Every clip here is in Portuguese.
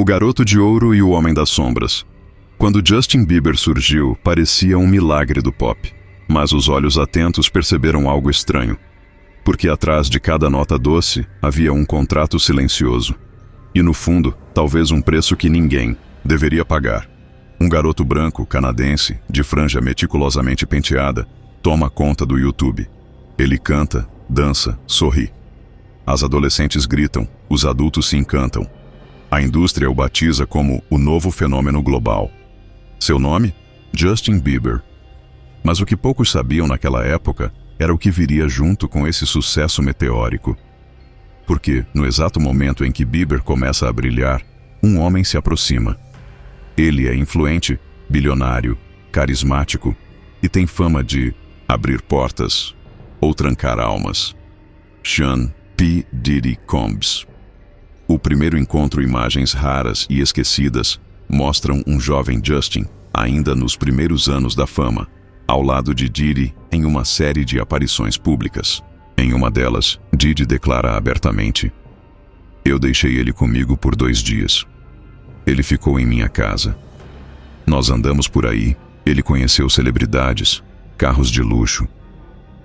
O Garoto de Ouro e o Homem das Sombras. Quando Justin Bieber surgiu, parecia um milagre do pop. Mas os olhos atentos perceberam algo estranho. Porque atrás de cada nota doce havia um contrato silencioso. E no fundo, talvez um preço que ninguém deveria pagar. Um garoto branco, canadense, de franja meticulosamente penteada, toma conta do YouTube. Ele canta, dança, sorri. As adolescentes gritam, os adultos se encantam. A indústria o batiza como o novo fenômeno global. Seu nome? Justin Bieber. Mas o que poucos sabiam naquela época era o que viria junto com esse sucesso meteórico. Porque, no exato momento em que Bieber começa a brilhar, um homem se aproxima. Ele é influente, bilionário, carismático e tem fama de abrir portas ou trancar almas. Sean P. Diddy Combs. O primeiro encontro, imagens raras e esquecidas, mostram um jovem Justin, ainda nos primeiros anos da fama, ao lado de Diddy em uma série de aparições públicas. Em uma delas, Diddy declara abertamente: "Eu deixei ele comigo por 2 dias. Ele ficou em minha casa. Nós andamos por aí, ele conheceu celebridades, carros de luxo.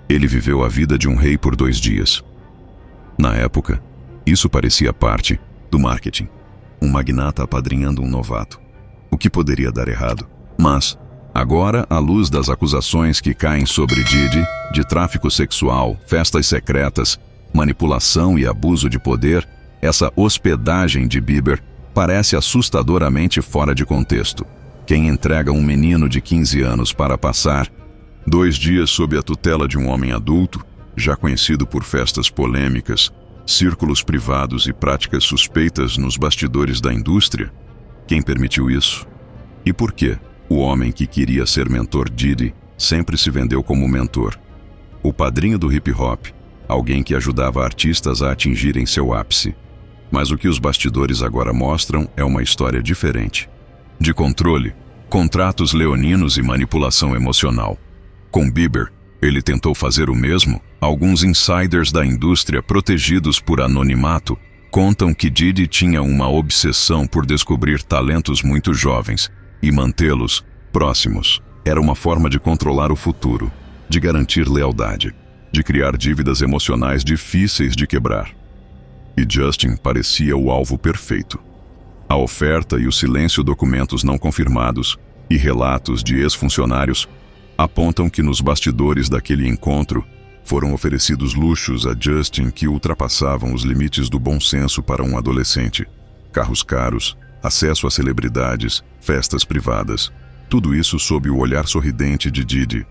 Ele viveu a vida de um rei por 2 dias." Na época, isso parecia parte do marketing. Um magnata apadrinhando um novato. O que poderia dar errado? Mas, agora, à luz das acusações que caem sobre Diddy, de tráfico sexual, festas secretas, manipulação e abuso de poder, essa hospedagem de Bieber parece assustadoramente fora de contexto. Quem entrega um menino de 15 anos para passar 2 dias sob a tutela de um homem adulto, já conhecido por festas polêmicas, círculos privados e práticas suspeitas nos bastidores da indústria? Quem permitiu isso? E por quê? O homem que queria ser mentor Diddy sempre se vendeu como mentor. O padrinho do hip-hop, alguém que ajudava artistas a atingirem seu ápice. Mas o que os bastidores agora mostram é uma história diferente. De controle, contratos leoninos e manipulação emocional. Com Bieber, ele tentou fazer o mesmo. Alguns insiders da indústria, protegidos por anonimato, contam que Diddy tinha uma obsessão por descobrir talentos muito jovens e mantê-los próximos. Era uma forma de controlar o futuro, de garantir lealdade, de criar dívidas emocionais difíceis de quebrar. E Justin parecia o alvo perfeito. A oferta e o silêncio, documentos não confirmados e relatos de ex-funcionários apontam que nos bastidores daquele encontro foram oferecidos luxos a Justin que ultrapassavam os limites do bom senso para um adolescente. Carros caros, acesso a celebridades, festas privadas, tudo isso sob o olhar sorridente de Diddy.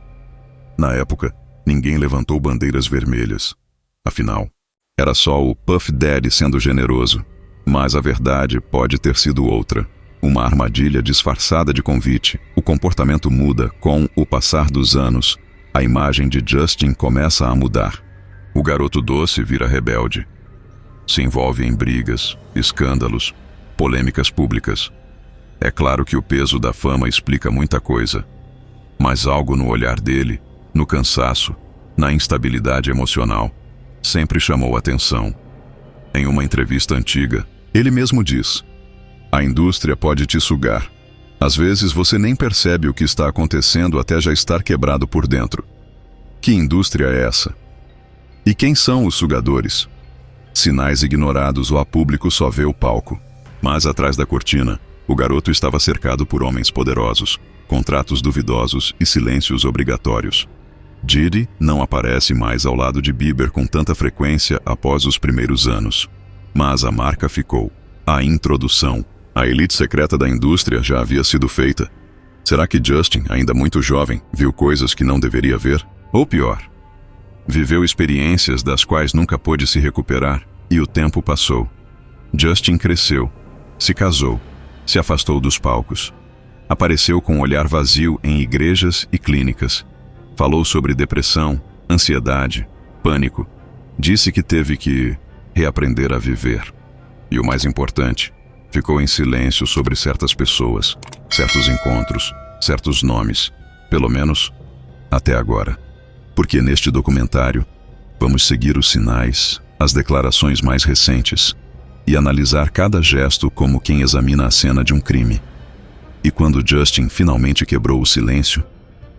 Na época, ninguém levantou bandeiras vermelhas. Afinal, era só o Puff Daddy sendo generoso. Mas a verdade pode ter sido outra. Uma armadilha disfarçada de convite. O comportamento muda com o passar dos anos. A imagem de Justin começa a mudar. O garoto doce vira rebelde. Se envolve em brigas, escândalos, polêmicas públicas. É claro que o peso da fama explica muita coisa. Mas algo no olhar dele, no cansaço, na instabilidade emocional, sempre chamou atenção. Em uma entrevista antiga, ele mesmo diz: "A indústria pode te sugar. Às vezes você nem percebe o que está acontecendo até já estar quebrado por dentro." Que indústria é essa? E quem são os sugadores? Sinais ignorados ou a público só vê o palco. Mas atrás da cortina, o garoto estava cercado por homens poderosos, contratos duvidosos e silêncios obrigatórios. Diddy não aparece mais ao lado de Bieber com tanta frequência após os primeiros anos. Mas a marca ficou. A introdução. A elite secreta da indústria já havia sido feita. Será que Justin, ainda muito jovem, viu coisas que não deveria ver? Ou pior, viveu experiências das quais nunca pôde se recuperar, e o tempo passou. Justin cresceu, se casou, se afastou dos palcos. Apareceu com um olhar vazio em igrejas e clínicas. Falou sobre depressão, ansiedade, pânico. Disse que teve que reaprender a viver. E o mais importante, ficou em silêncio sobre certas pessoas, certos encontros, certos nomes, pelo menos até agora. Porque neste documentário, vamos seguir os sinais, as declarações mais recentes e analisar cada gesto como quem examina a cena de um crime. E quando Justin finalmente quebrou o silêncio,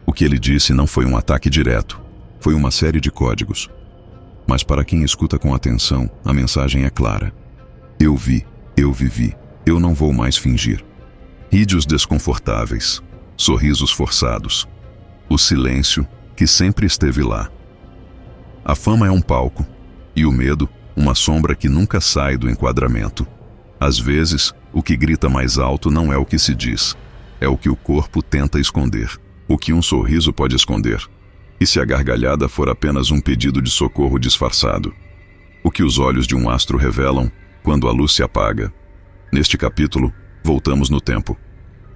o que ele disse não foi um ataque direto, foi uma série de códigos. Mas para quem escuta com atenção, a mensagem é clara. Eu vi, eu vivi, eu não vou mais fingir. Risos desconfortáveis, sorrisos forçados, o silêncio que sempre esteve lá. A fama é um palco, e o medo, uma sombra que nunca sai do enquadramento. Às vezes, o que grita mais alto não é o que se diz, é o que o corpo tenta esconder, o que um sorriso pode esconder. E se a gargalhada for apenas um pedido de socorro disfarçado? O que os olhos de um astro revelam quando a luz se apaga? Neste capítulo, voltamos no tempo.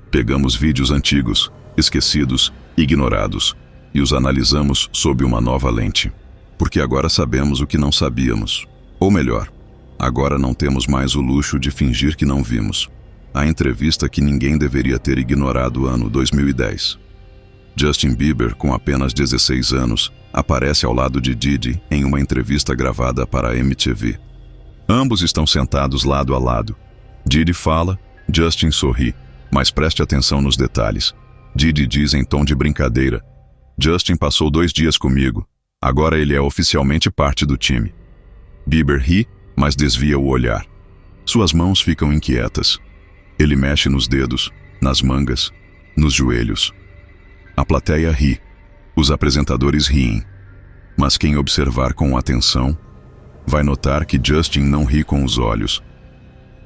Pegamos vídeos antigos, esquecidos, ignorados, e os analisamos sob uma nova lente. Porque agora sabemos o que não sabíamos. Ou melhor, agora não temos mais o luxo de fingir que não vimos. A entrevista que ninguém deveria ter ignorado ano 2010. Justin Bieber, com apenas 16 anos, aparece ao lado de Diddy em uma entrevista gravada para a MTV. Ambos estão sentados lado a lado. Diddy fala, Justin sorri, mas preste atenção nos detalhes. Diddy diz em tom de brincadeira, Justin passou 2 dias comigo, agora ele é oficialmente parte do time. Bieber ri, mas desvia o olhar. Suas mãos ficam inquietas. Ele mexe nos dedos, nas mangas, nos joelhos. A plateia ri. Os apresentadores riem. Mas quem observar com atenção vai notar que Justin não ri com os olhos.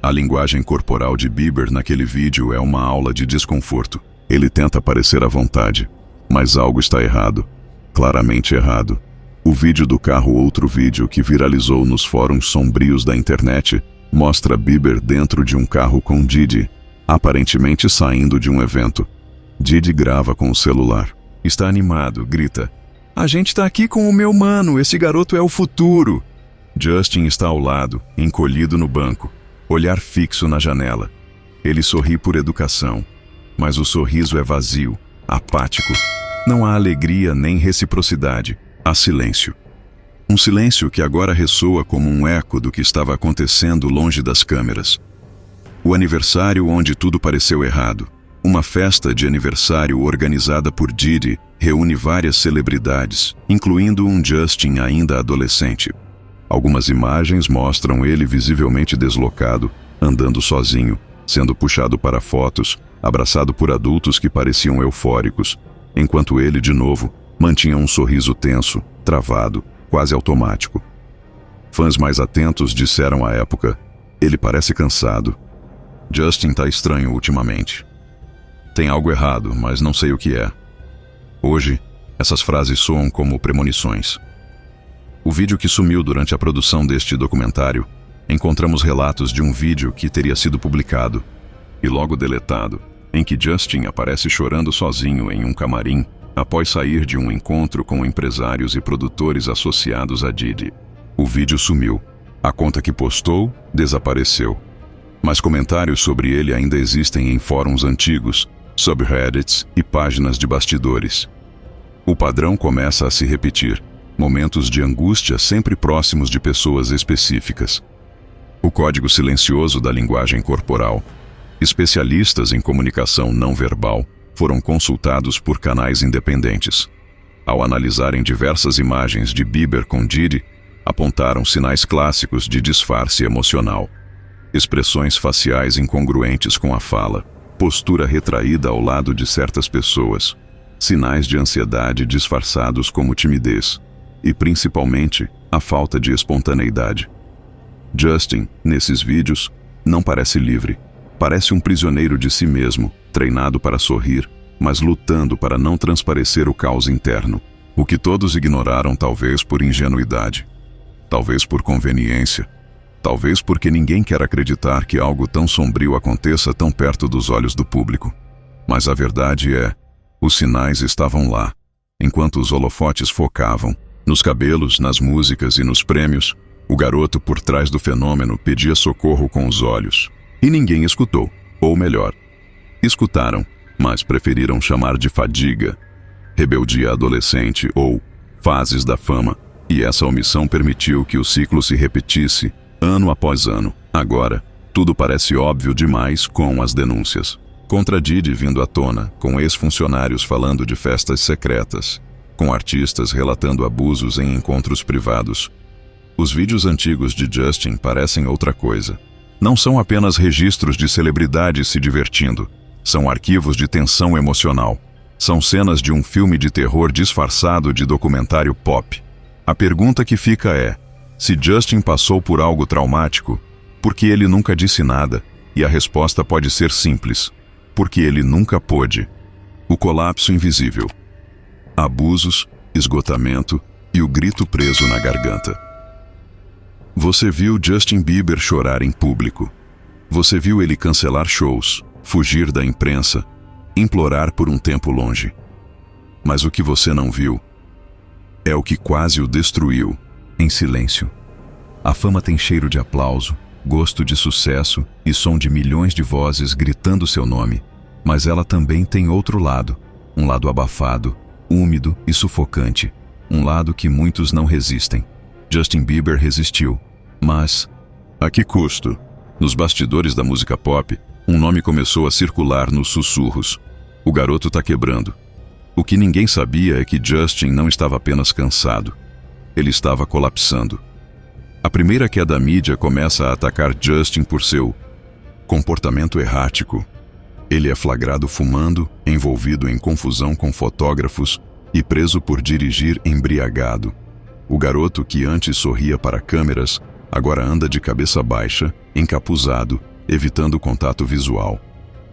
A linguagem corporal de Bieber naquele vídeo é uma aula de desconforto. Ele tenta parecer à vontade, mas algo está errado. Claramente errado. O vídeo do carro, outro vídeo que viralizou nos fóruns sombrios da internet, mostra Bieber dentro de um carro com Diddy, aparentemente saindo de um evento. Diddy grava com o celular. Está animado, grita. A gente tá aqui com o meu mano, esse garoto é o futuro. Justin está ao lado, encolhido no banco, olhar fixo na janela. Ele sorri por educação, mas o sorriso é vazio, apático. Não há alegria nem reciprocidade. Há silêncio. Um silêncio que agora ressoa como um eco do que estava acontecendo longe das câmeras. O aniversário onde tudo pareceu errado. Uma festa de aniversário organizada por Diddy reúne várias celebridades, incluindo um Justin ainda adolescente. Algumas imagens mostram ele visivelmente deslocado, andando sozinho, sendo puxado para fotos, abraçado por adultos que pareciam eufóricos, enquanto ele, de novo, mantinha um sorriso tenso, travado, quase automático. Fãs mais atentos disseram à época, ele parece cansado. Justin tá estranho ultimamente. Tem algo errado, mas não sei o que é. Hoje, essas frases soam como premonições. O vídeo que sumiu durante a produção deste documentário, encontramos relatos de um vídeo que teria sido publicado, e logo deletado, em que Justin aparece chorando sozinho em um camarim, após sair de um encontro com empresários e produtores associados a Diddy. O vídeo sumiu. A conta que postou desapareceu. Mas comentários sobre ele ainda existem em fóruns antigos, subreddits e páginas de bastidores. O padrão começa a se repetir. Momentos de angústia sempre próximos de pessoas específicas. O código silencioso da linguagem corporal. Especialistas em comunicação não verbal foram consultados por canais independentes. Ao analisarem diversas imagens de Bieber com Diddy, apontaram sinais clássicos de disfarce emocional. Expressões faciais incongruentes com a fala, postura retraída ao lado de certas pessoas, sinais de ansiedade disfarçados como timidez, e principalmente a falta de espontaneidade. Justin, nesses vídeos, não parece livre. Parece um prisioneiro de si mesmo, treinado para sorrir, mas lutando para não transparecer o caos interno. O que todos ignoraram, talvez por ingenuidade, talvez por conveniência, talvez porque ninguém quer acreditar que algo tão sombrio aconteça tão perto dos olhos do público. Mas a verdade é, os sinais estavam lá, enquanto os holofotes focavam. Nos cabelos, nas músicas e nos prêmios, o garoto por trás do fenômeno pedia socorro com os olhos. E ninguém escutou, ou melhor, escutaram, mas preferiram chamar de fadiga, rebeldia adolescente ou fases da fama, e essa omissão permitiu que o ciclo se repetisse, ano após ano, Agora, tudo parece óbvio demais com as denúncias. Contra Diddy vindo à tona, com ex-funcionários falando de festas secretas, com artistas relatando abusos em encontros privados. Os vídeos antigos de Justin parecem outra coisa. Não são apenas registros de celebridades se divertindo. São arquivos de tensão emocional. São cenas de um filme de terror disfarçado de documentário pop. A pergunta que fica é: se Justin passou por algo traumático, por que ele nunca disse nada? E a resposta pode ser simples: porque ele nunca pôde. O colapso invisível. Abusos, esgotamento e o grito preso na garganta. Você viu Justin Bieber chorar em público. Você viu ele cancelar shows, fugir da imprensa, implorar por um tempo longe. Mas o que você não viu é o que quase o destruiu, em silêncio. A fama tem cheiro de aplauso, gosto de sucesso e som de milhões de vozes gritando seu nome, mas ela também tem outro lado, um lado abafado, úmido e sufocante, um lado que muitos não resistem. Justin Bieber resistiu, mas a que custo? Nos bastidores da música pop, um nome começou a circular nos sussurros: o garoto tá quebrando. O que ninguém sabia é que Justin não estava apenas cansado, ele estava colapsando. A primeira que é da mídia começa a atacar Justin por seu comportamento errático. Ele é flagrado fumando, envolvido em confusão com fotógrafos e preso por dirigir embriagado. O garoto que antes sorria para câmeras, agora anda de cabeça baixa, encapuzado, evitando contato visual.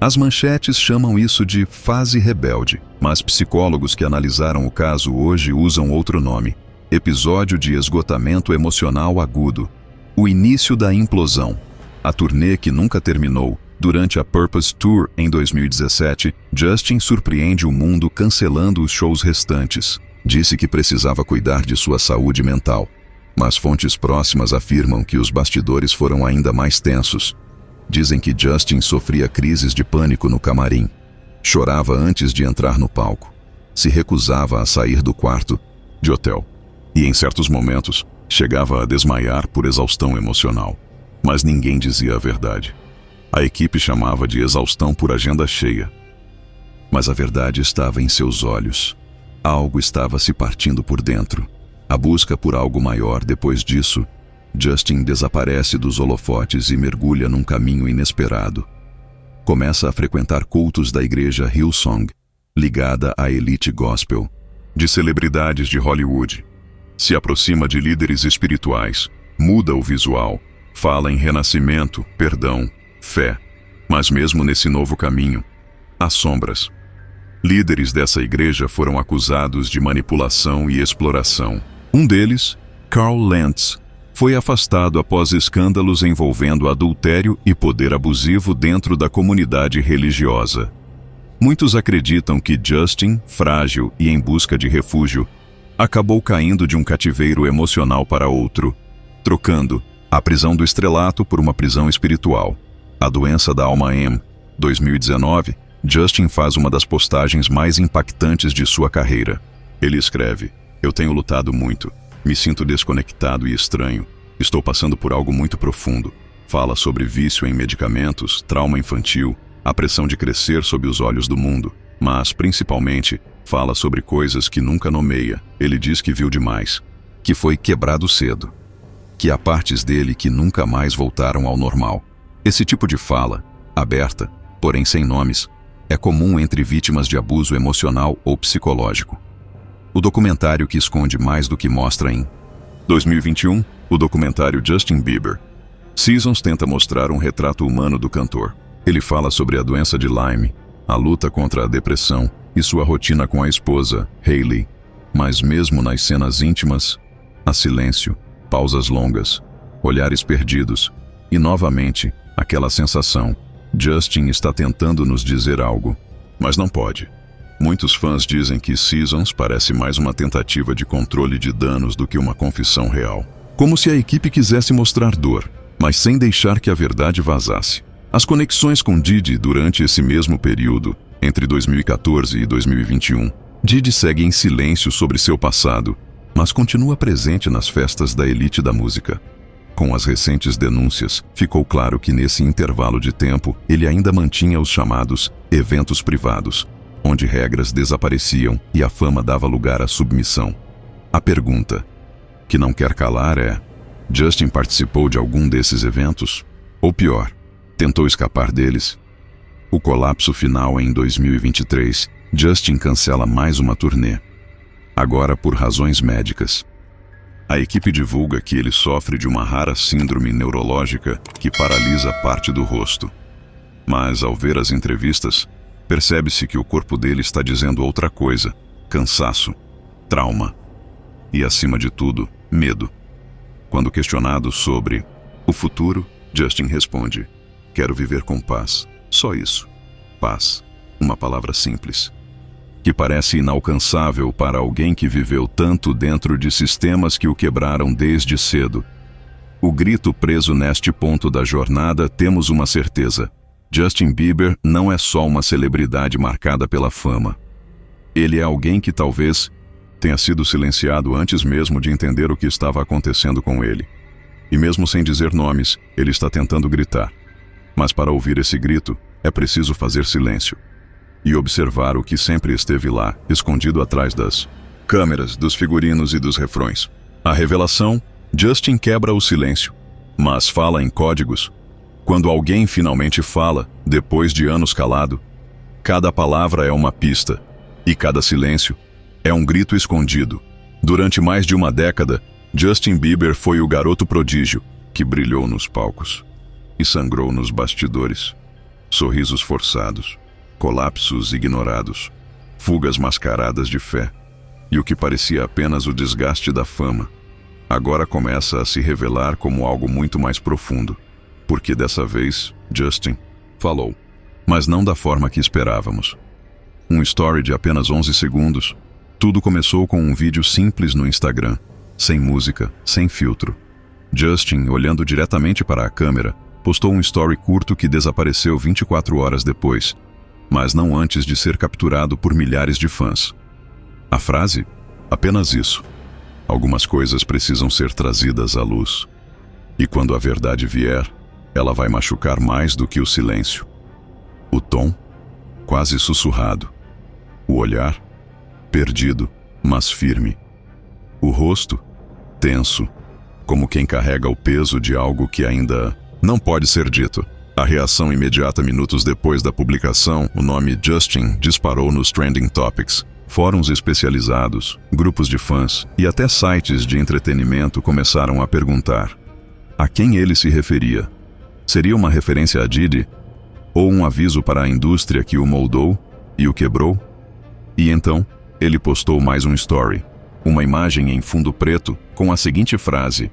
As manchetes chamam isso de fase rebelde, mas psicólogos que analisaram o caso hoje usam outro nome: episódio de esgotamento emocional agudo. O início da implosão. A turnê que nunca terminou. Durante a Purpose Tour em 2017, Justin surpreende o mundo cancelando os shows restantes. Disse que precisava cuidar de sua saúde mental. Mas fontes próximas afirmam que os bastidores foram ainda mais tensos. Dizem que Justin sofria crises de pânico no camarim. Chorava antes de entrar no palco. Se recusava a sair do quarto de hotel. E em certos momentos, chegava a desmaiar por exaustão emocional. Mas ninguém dizia a verdade. A equipe chamava de exaustão por agenda cheia. Mas a verdade estava em seus olhos. Algo estava se partindo por dentro. A busca por algo maior. Depois disso, Justin desaparece dos holofotes e mergulha num caminho inesperado. Começa a frequentar cultos da igreja Hillsong, ligada à elite gospel, de celebridades de Hollywood. Se aproxima de líderes espirituais, muda o visual, fala em renascimento, perdão, fé. Mas mesmo nesse novo caminho, há sombras. Líderes dessa igreja foram acusados de manipulação e exploração. Um deles, Carl Lentz, foi afastado após escândalos envolvendo adultério e poder abusivo dentro da comunidade religiosa. Muitos acreditam que Justin, frágil e em busca de refúgio, acabou caindo de um cativeiro emocional para outro, trocando a prisão do estrelato por uma prisão espiritual. A doença da alma M, 2019, Justin faz uma das postagens mais impactantes de sua carreira. Ele escreve: "Eu tenho lutado muito, me sinto desconectado e estranho, estou passando por algo muito profundo." Fala sobre vício em medicamentos, trauma infantil, a pressão de crescer sob os olhos do mundo, mas, principalmente, fala sobre coisas que nunca nomeia. Ele diz que viu demais, que foi quebrado cedo, que há partes dele que nunca mais voltaram ao normal. Esse tipo de fala, aberta, porém sem nomes, é comum entre vítimas de abuso emocional ou psicológico. O documentário que esconde mais do que mostra em 2021, o documentário Justin Bieber. Seasons tenta mostrar um retrato humano do cantor. Ele fala sobre a doença de Lyme, a luta contra a depressão e sua rotina com a esposa, Hailey. Mas mesmo nas cenas íntimas, há silêncio, pausas longas, olhares perdidos e, novamente, aquela sensação: Justin está tentando nos dizer algo, mas não pode. Muitos fãs dizem que Seasons parece mais uma tentativa de controle de danos do que uma confissão real. Como se a equipe quisesse mostrar dor, mas sem deixar que a verdade vazasse. As conexões com Diddy durante esse mesmo período, entre 2014 e 2021, Diddy segue em silêncio sobre seu passado, mas continua presente nas festas da elite da música. Com as recentes denúncias, ficou claro que nesse intervalo de tempo ele ainda mantinha os chamados eventos privados, onde regras desapareciam e a fama dava lugar à submissão. A pergunta, que não quer calar, é: Justin participou de algum desses eventos? Ou pior, tentou escapar deles? O colapso final é em 2023. Justin cancela mais uma turnê, agora por razões médicas. A equipe divulga que ele sofre de uma rara síndrome neurológica que paralisa parte do rosto. Mas, ao ver as entrevistas, percebe-se que o corpo dele está dizendo outra coisa: cansaço, trauma e, acima de tudo, medo. Quando questionado sobre o futuro, Justin responde: quero viver com paz, só isso. Paz, uma palavra simples, que parece inalcançável para alguém que viveu tanto dentro de sistemas que o quebraram desde cedo. O grito preso neste ponto da jornada, temos uma certeza: Justin Bieber não é só uma celebridade marcada pela fama. Ele é alguém que talvez tenha sido silenciado antes mesmo de entender o que estava acontecendo com ele. E mesmo sem dizer nomes, ele está tentando gritar. Mas para ouvir esse grito, é preciso fazer silêncio e observar o que sempre esteve lá, escondido atrás das câmeras, dos figurinos e dos refrões. A revelação: Justin quebra o silêncio, mas fala em códigos. Quando alguém finalmente fala, depois de anos calado, cada palavra é uma pista, e cada silêncio é um grito escondido. Durante mais de uma década, Justin Bieber foi o garoto prodígio que brilhou nos palcos e sangrou nos bastidores. Sorrisos forçados, colapsos ignorados, fugas mascaradas de fé, e o que parecia apenas o desgaste da fama, agora começa a se revelar como algo muito mais profundo, porque dessa vez, Justin falou, mas não da forma que esperávamos. Um story de apenas 11 segundos, tudo começou com um vídeo simples no Instagram, sem música, sem filtro. Justin, olhando diretamente para a câmera, postou um story curto que desapareceu 24 horas depois, mas não antes de ser capturado por milhares de fãs. A frase? Apenas isso. Algumas coisas precisam ser trazidas à luz. E quando a verdade vier, ela vai machucar mais do que o silêncio. O tom? Quase sussurrado. O olhar? Perdido, mas firme. O rosto? Tenso, como quem carrega o peso de algo que ainda não pode ser dito. A reação imediata minutos depois da publicação, o nome Justin disparou nos Trending Topics. Fóruns especializados, grupos de fãs e até sites de entretenimento começaram a perguntar a quem ele se referia. Seria uma referência a Diddy? Ou um aviso para a indústria que o moldou e o quebrou? E então, ele postou mais um story, uma imagem em fundo preto com a seguinte frase: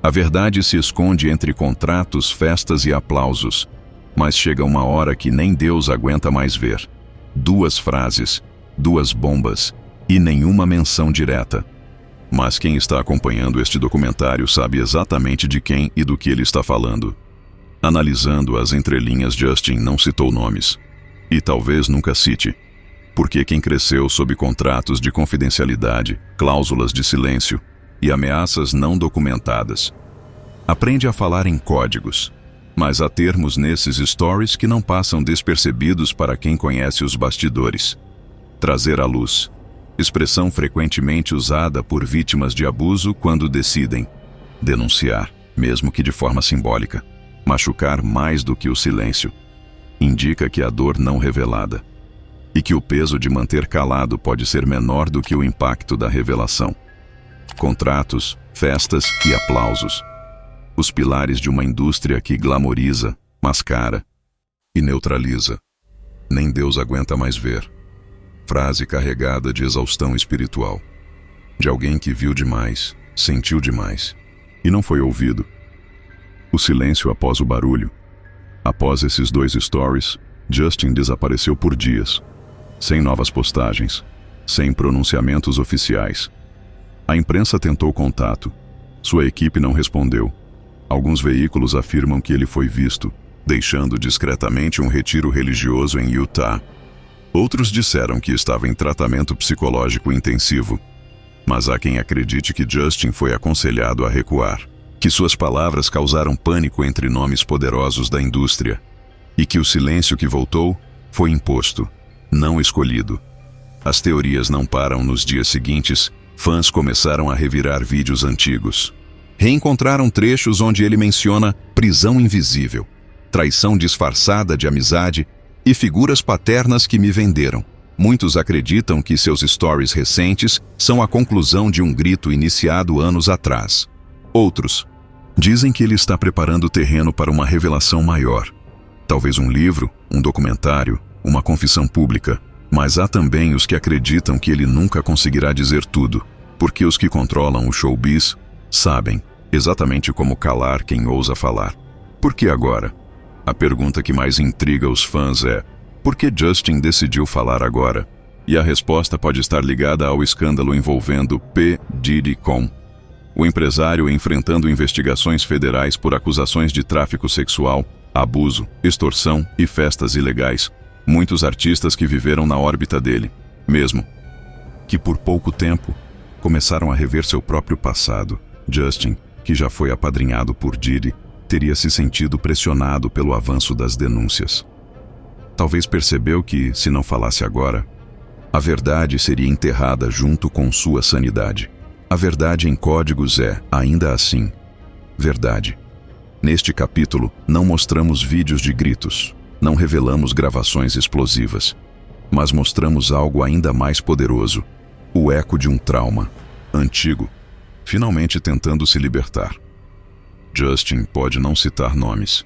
a verdade se esconde entre contratos, festas e aplausos, mas chega uma hora que nem Deus aguenta mais ver. 2 frases, 2 bombas e nenhuma menção direta. Mas quem está acompanhando este documentário sabe exatamente de quem e do que ele está falando. Analisando as entrelinhas, Justin não citou nomes. E talvez nunca cite, porque quem cresceu sob contratos de confidencialidade, cláusulas de silêncio e ameaças não documentadas, aprende a falar em códigos, mas há termos nesses stories que não passam despercebidos para quem conhece os bastidores. Trazer à luz, expressão frequentemente usada por vítimas de abuso quando decidem denunciar, mesmo que de forma simbólica. Machucar mais do que o silêncio indica que a dor não revelada e que o peso de manter calado pode ser menor do que o impacto da revelação. Contratos, festas e aplausos. Os pilares de uma indústria que glamoriza, mascara e neutraliza. Nem Deus aguenta mais ver. Frase carregada de exaustão espiritual. De alguém que viu demais, sentiu demais e não foi ouvido. O silêncio após o barulho. Após esses 2 stories, Justin desapareceu por dias, sem novas postagens, sem pronunciamentos oficiais. A imprensa tentou contato. Sua equipe não respondeu. Alguns veículos afirmam que ele foi visto, deixando discretamente um retiro religioso em Utah. Outros disseram que estava em tratamento psicológico intensivo. Mas há quem acredite que Justin foi aconselhado a recuar, que suas palavras causaram pânico entre nomes poderosos da indústria e que o silêncio que voltou foi imposto, não escolhido. As teorias não param. Nos dias seguintes, fãs começaram a revirar vídeos antigos. Reencontraram trechos onde ele menciona prisão invisível, traição disfarçada de amizade e figuras paternas que me venderam. Muitos acreditam que seus stories recentes são a conclusão de um grito iniciado anos atrás. Outros dizem que ele está preparando o terreno para uma revelação maior. Talvez um livro, um documentário, uma confissão pública. Mas há também os que acreditam que ele nunca conseguirá dizer tudo, porque os que controlam o showbiz sabem exatamente como calar quem ousa falar. Por que agora? A pergunta que mais intriga os fãs é: por que Justin decidiu falar agora? E a resposta pode estar ligada ao escândalo envolvendo P. Diddy com o empresário enfrentando investigações federais por acusações de tráfico sexual, abuso, extorsão e festas ilegais. Muitos artistas que viveram na órbita dele, mesmo que por pouco tempo começaram a rever seu próprio passado. Justin, que já foi apadrinhado por Diddy, teria se sentido pressionado pelo avanço das denúncias. Talvez percebeu que, se não falasse agora, a verdade seria enterrada junto com sua sanidade. A verdade em códigos é, ainda assim, verdade. Neste capítulo, não mostramos vídeos de gritos, não revelamos gravações explosivas, mas mostramos algo ainda mais poderoso, o eco de um trauma, antigo, finalmente tentando se libertar. Justin pode não citar nomes,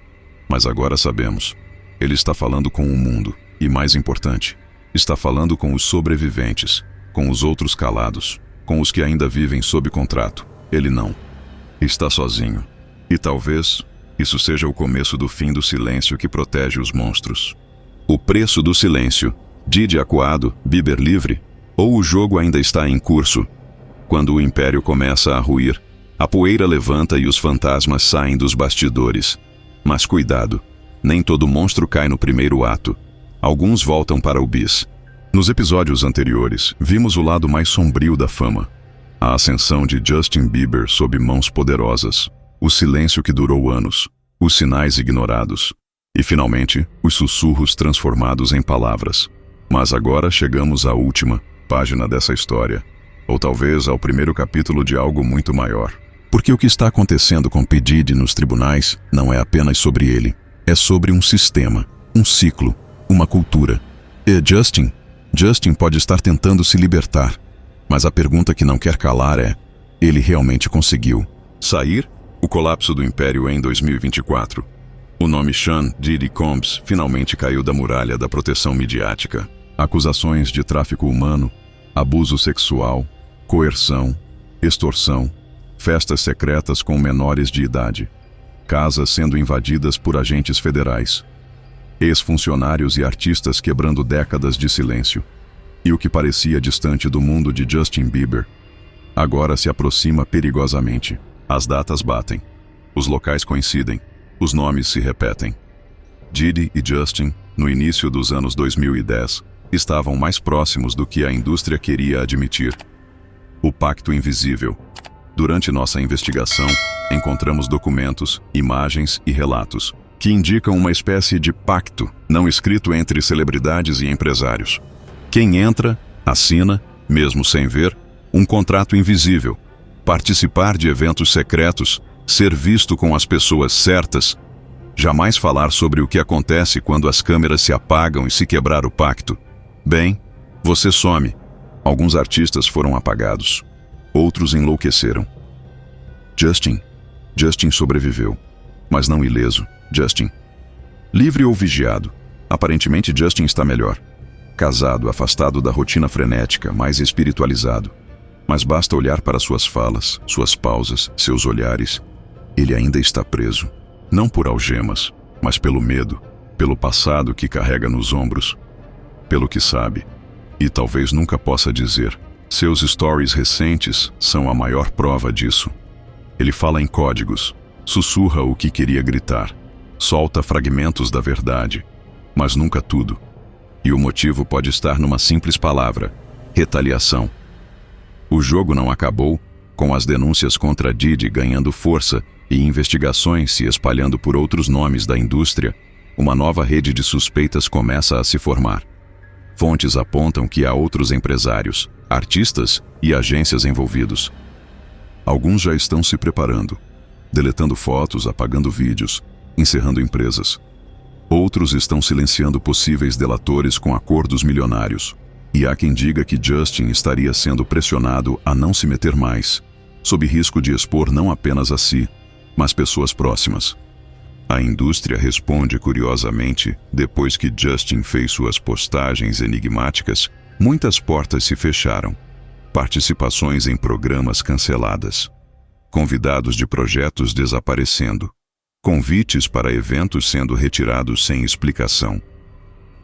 mas agora sabemos. Ele está falando com o mundo, e mais importante, está falando com os sobreviventes, com os outros calados, com os que ainda vivem sob contrato. Ele não está sozinho. E talvez isso seja o começo do fim do silêncio que protege os monstros. O preço do silêncio, Diddy acuado, Bieber livre, ou o jogo ainda está em curso? Quando o império começa a ruir, a poeira levanta e os fantasmas saem dos bastidores. Mas cuidado, nem todo monstro cai no primeiro ato. Alguns voltam para o bis. Nos episódios anteriores, vimos o lado mais sombrio da fama. A ascensão de Justin Bieber sob mãos poderosas. O silêncio que durou anos, os sinais ignorados e, finalmente, os sussurros transformados em palavras. Mas agora chegamos à última página dessa história, ou talvez ao primeiro capítulo de algo muito maior. Porque o que está acontecendo com P. Diddy nos tribunais não é apenas sobre ele, é sobre um sistema, um ciclo, uma cultura. E Justin pode estar tentando se libertar, mas a pergunta que não quer calar é: ele realmente conseguiu sair? O colapso do império em 2024. O nome Sean Diddy Combs finalmente caiu da muralha da proteção midiática. Acusações de tráfico humano, abuso sexual, coerção, extorsão, festas secretas com menores de idade, casas sendo invadidas por agentes federais, ex-funcionários e artistas quebrando décadas de silêncio. E o que parecia distante do mundo de Justin Bieber, agora se aproxima perigosamente. As datas batem, os locais coincidem, os nomes se repetem. Diddy e Justin, no início dos anos 2010, estavam mais próximos do que a indústria queria admitir. O pacto invisível. Durante nossa investigação, encontramos documentos, imagens e relatos que indicam uma espécie de pacto não escrito entre celebridades e empresários. Quem entra, assina, mesmo sem ver, um contrato invisível. Participar de eventos secretos, ser visto com as pessoas certas, jamais falar sobre o que acontece quando as câmeras se apagam e se quebrar o pacto. Bem, você some. Alguns artistas foram apagados, outros enlouqueceram. Justin sobreviveu, mas não ileso. Justin, livre ou vigiado, aparentemente Justin está melhor. Casado, afastado da rotina frenética, mais espiritualizado. Mas basta olhar para suas falas, suas pausas, seus olhares. Ele ainda está preso. Não por algemas, mas pelo medo, pelo passado que carrega nos ombros, pelo que sabe, e talvez nunca possa dizer. Seus stories recentes são a maior prova disso. Ele fala em códigos, sussurra o que queria gritar, solta fragmentos da verdade, mas nunca tudo. E o motivo pode estar numa simples palavra: retaliação. O jogo não acabou Com as denúncias contra Diddy ganhando força e investigações se espalhando por outros nomes da indústria, uma nova rede de suspeitas começa a se formar. Fontes apontam que há outros empresários, artistas e agências envolvidos. Alguns já estão se preparando, deletando fotos, apagando vídeos, encerrando empresas. Outros estão silenciando possíveis delatores com acordos milionários. E há quem diga que Justin estaria sendo pressionado a não se meter mais, sob risco de expor não apenas a si, mas pessoas próximas. A indústria responde curiosamente, depois que Justin fez suas postagens enigmáticas, muitas portas se fecharam, participações em programas canceladas, convidados de projetos desaparecendo, convites para eventos sendo retirados sem explicação.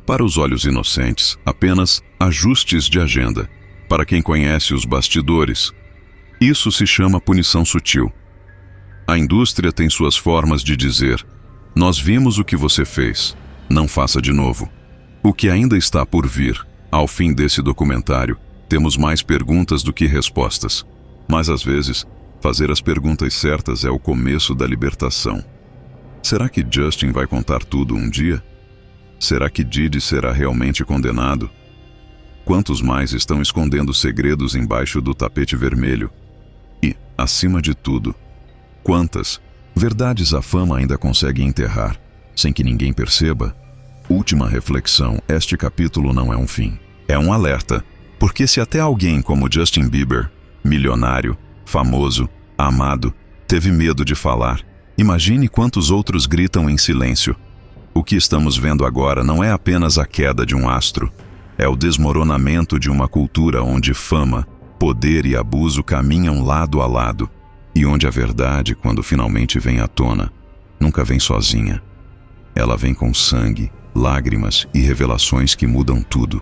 Para os olhos inocentes, apenas ajustes de agenda. Para quem conhece os bastidores, isso se chama punição sutil. A indústria tem suas formas de dizer: nós vimos o que você fez, não faça de novo. O que ainda está por vir, ao fim desse documentário, temos mais perguntas do que respostas. Mas às vezes, fazer as perguntas certas é o começo da libertação. Será que Justin vai contar tudo um dia? Será que Diddy será realmente condenado? Quantos mais estão escondendo segredos embaixo do tapete vermelho? E, acima de tudo, quantas verdades a fama ainda consegue enterrar, sem que ninguém perceba? Última reflexão: este capítulo não é um fim. É um alerta, porque se até alguém como Justin Bieber, milionário, famoso, amado, teve medo de falar, imagine quantos outros gritam em silêncio. O que estamos vendo agora não é apenas a queda de um astro, é o desmoronamento de uma cultura onde fama, poder e abuso caminham lado a lado, e onde a verdade, quando finalmente vem à tona, nunca vem sozinha. Ela vem com sangue, lágrimas e revelações que mudam tudo.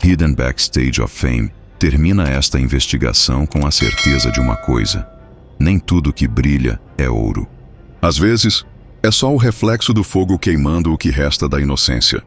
Hidden Backstage of Fame termina esta investigação com a certeza de uma coisa: nem tudo que brilha é ouro. Às vezes, é só o reflexo do fogo queimando o que resta da inocência.